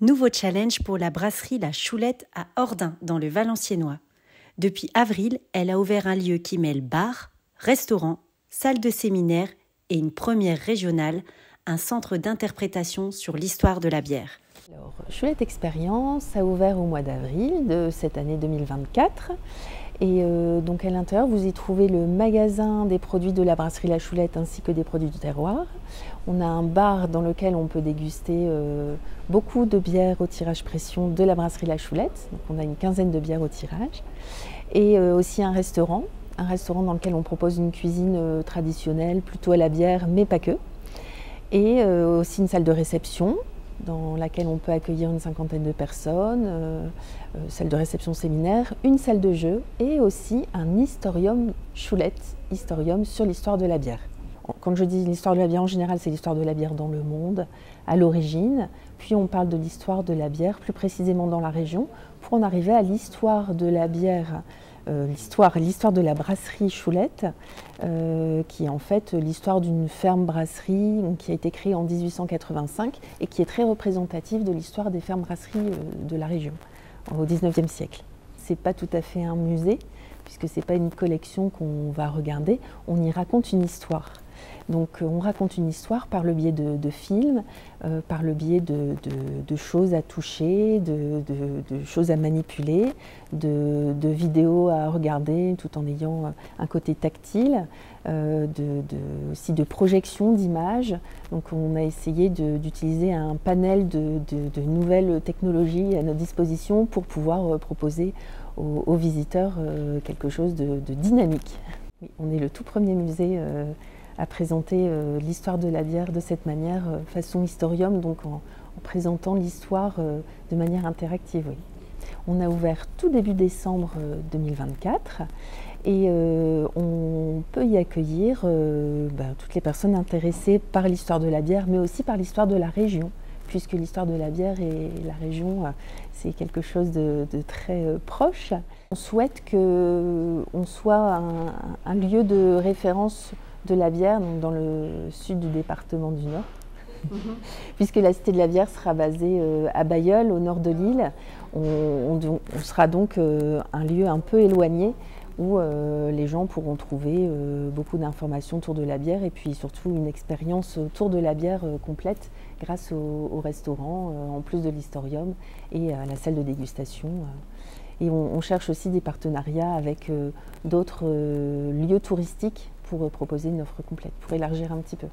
Nouveau challenge pour la brasserie La Choulette à Ordin, dans le Valenciennois. Depuis avril, elle a ouvert un lieu qui mêle bar, restaurant, salle de séminaire et une première régionale, un centre d'interprétation sur l'histoire de la bière. Alors, Choulette Expérience a ouvert au mois d'avril de cette année 2024. Et donc à l'intérieur, vous y trouvez le magasin des produits de la brasserie La Choulette ainsi que des produits du terroir. On a un bar dans lequel on peut déguster beaucoup de bières au tirage pression de la brasserie La Choulette. Donc on a une quinzaine de bières au tirage. Et aussi un restaurant dans lequel on propose une cuisine traditionnelle, plutôt à la bière, mais pas que. Et aussi une salle de réception dans laquelle on peut accueillir une cinquantaine de personnes, salle de réception séminaire, une salle de jeu et aussi un historium Choulette, historium sur l'histoire de la bière. Quand je dis l'histoire de la bière en général, c'est l'histoire de la bière dans le monde, à l'origine, puis on parle de l'histoire de la bière, plus précisément dans la région, pour en arriver à l'histoire de la bière, l'histoire de la brasserie Choulette, qui est en fait l'histoire d'une ferme-brasserie qui a été créée en 1885 et qui est très représentative de l'histoire des fermes-brasseries de la région au XIXe siècle. Ce n'est pas tout à fait un musée, puisque ce n'est pas une collection qu'on va regarder, on y raconte une histoire. Donc on raconte une histoire par le biais de films, par le biais de choses à toucher, de choses à manipuler, de vidéos à regarder tout en ayant un côté tactile, aussi de projection d'images. Donc on a essayé d'utiliser un panel de nouvelles technologies à notre disposition pour pouvoir proposer aux visiteurs quelque chose de dynamique. Oui, on est le tout premier musée à présenter l'histoire de la bière de cette manière, façon historium, donc en présentant l'histoire de manière interactive. Oui. On a ouvert tout début décembre 2024 et on peut y accueillir toutes les personnes intéressées par l'histoire de la bière, mais aussi par l'histoire de la région, puisque l'histoire de la bière et la région, c'est quelque chose de très proche. On souhaite qu'on soit un lieu de référence de la bière donc dans le sud du département du Nord, puisque la Cité de la bière sera basée à Bailleul, au nord de l'île. On sera donc un lieu un peu éloigné où les gens pourront trouver beaucoup d'informations autour de la bière et puis surtout une expérience autour de la bière complète grâce au restaurant, en plus de l'historium et à la salle de dégustation. Et on cherche aussi des partenariats avec d'autres lieux touristiques pour proposer une offre complète, pour élargir un petit peu.